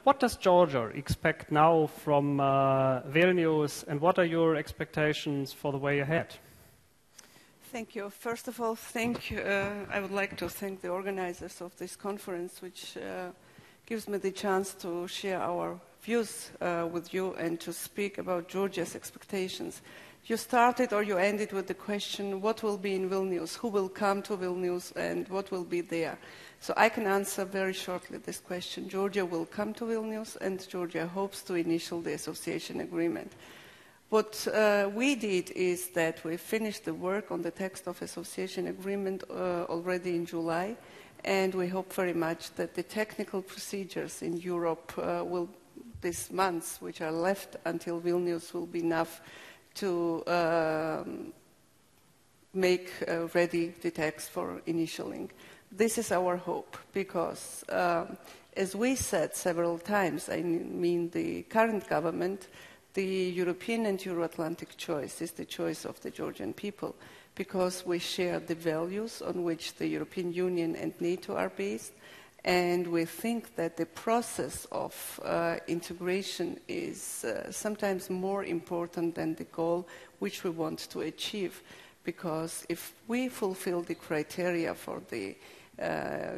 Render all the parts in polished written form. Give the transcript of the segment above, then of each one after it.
what does Georgia expect now from Vilnius, and what are your expectations for the way ahead? Thank you. First of all, I would like to thank the organizers of this conference, which gives me the chance to share our views with you and to speak about Georgia's expectations. You started or you ended with the question, what will be in Vilnius, who will come to Vilnius, and what will be there? So I can answer very shortly this question. Georgia will come to Vilnius, and Georgia hopes to initial the association agreement. What we did is that we finished the work on the text of association agreement already in July, and we hope very much that the technical procedures in Europe these months which are left until Vilnius will be enough to make ready the text for initialing. This is our hope because, as we said several times, I mean the current government, the European and Euro-Atlantic choice is the choice of the Georgian people because we share the values on which the European Union and NATO are based, and we think that the process of integration is sometimes more important than the goal which we want to achieve, because if we fulfill the criteria for the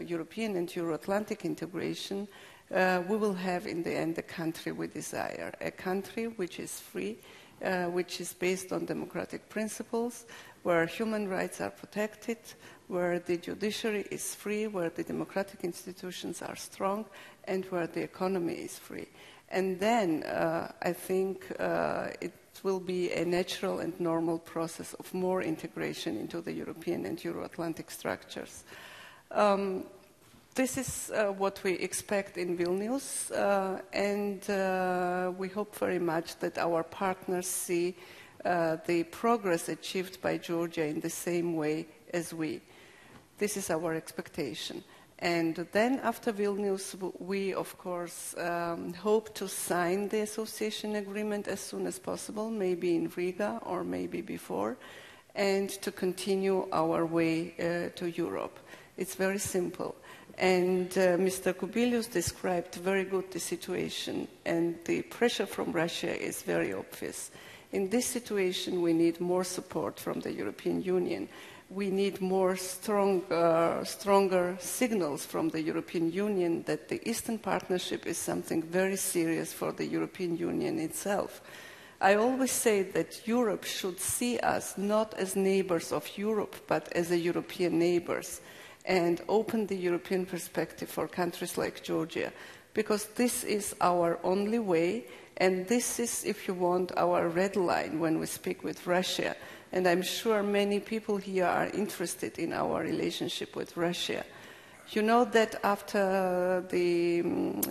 European and Euro-Atlantic integration, we will have in the end the country we desire, a country which is free, which is based on democratic principles, where human rights are protected, where the judiciary is free, where the democratic institutions are strong, and where the economy is free. And then I think it will be a natural and normal process of more integration into the European and Euro-Atlantic structures. This is what we expect in Vilnius, and we hope very much that our partners see the progress achieved by Georgia in the same way as we. This is our expectation. And then after Vilnius, we, of course, hope to sign the association agreement as soon as possible, maybe in Riga or maybe before, and to continue our way to Europe. It's very simple. And Mr. Kubilius described very good the situation, and the pressure from Russia is very obvious. In this situation, we need more support from the European Union. We need more stronger signals from the European Union that the Eastern Partnership is something very serious for the European Union itself. I always say that Europe should see us not as neighbors of Europe, but as a European neighbors, and open the European perspective for countries like Georgia, because this is our only way, and this is, if you want, our red line when we speak with Russia. And I'm sure many people here are interested in our relationship with Russia. You know that after the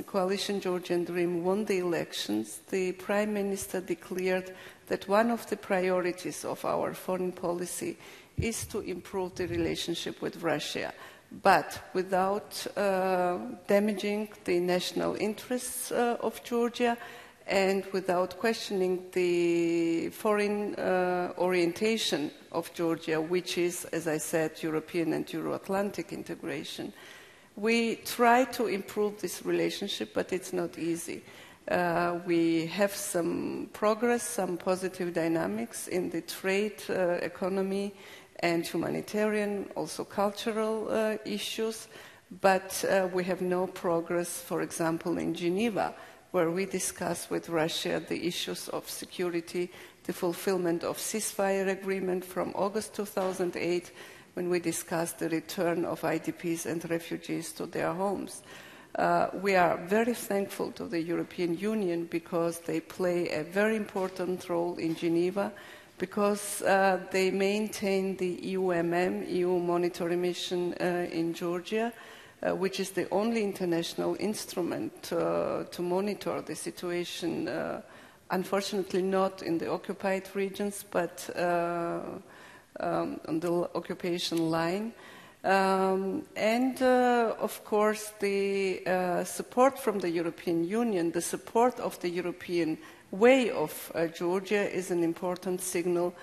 coalition Georgian Dream won the elections, the Prime Minister declared that one of the priorities of our foreign policy is to improve the relationship with Russia, but without damaging the national interests of Georgia and without questioning the foreign orientation of Georgia, which is, as I said, European and Euro-Atlantic integration. We try to improve this relationship, but it's not easy. We have some progress, some positive dynamics in the trade, economy, and humanitarian, also cultural issues, but we have no progress, for example, in Geneva, where we discuss with Russia the issues of security, the fulfillment of ceasefire agreement from August 2008, when we discussed the return of IDPs and refugees to their homes. We are very thankful to the European Union because they play a very important role in Geneva, because they maintain the EU monitoring mission in Georgia, which is the only international instrument to monitor the situation, unfortunately not in the occupied regions, but on the occupation line. Of course, the support from the European Union, the support of the European way of Georgia is an important signal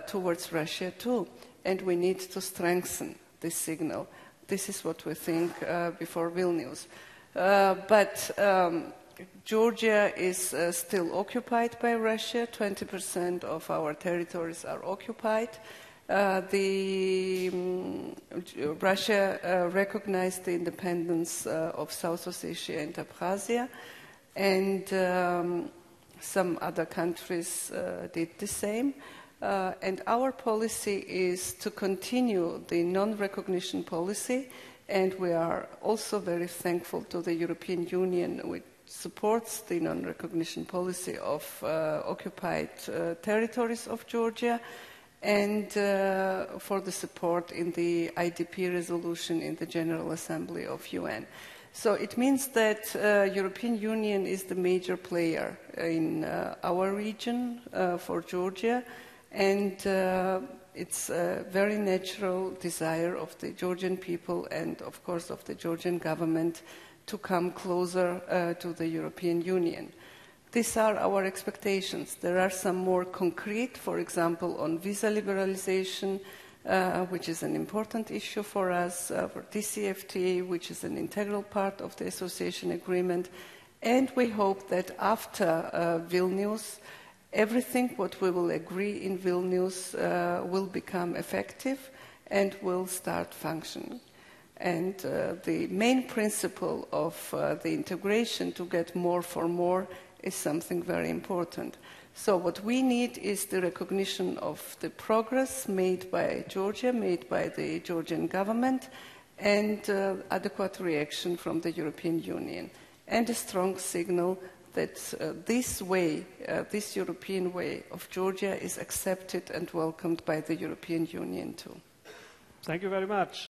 towards Russia too, and we need to strengthen this signal. This is what we think before Vilnius. But Georgia is still occupied by Russia. 20% of our territories are occupied. Russia recognized the independence of South Ossetia and Abkhazia, and some other countries did the same. And our policy is to continue the non-recognition policy, and we are also very thankful to the European Union, which supports the non-recognition policy of occupied territories of Georgia, and for the support in the IDP resolution in the General Assembly of UN. So it means that European Union is the major player in our region for Georgia, and it's a very natural desire of the Georgian people and, of course, of the Georgian government to come closer to the European Union. These are our expectations. There are some more concrete, for example, on visa liberalization, which is an important issue for us, for DCFTA, which is an integral part of the association agreement. And we hope that after Vilnius, everything what we will agree in Vilnius will become effective and will start functioning. And the main principle of the integration, to get more for more, is something very important. So what we need is the recognition of the progress made by Georgia, made by the Georgian government, and adequate reaction from the European Union, and a strong signal that this way, this European way of Georgia is accepted and welcomed by the European Union too. Thank you very much.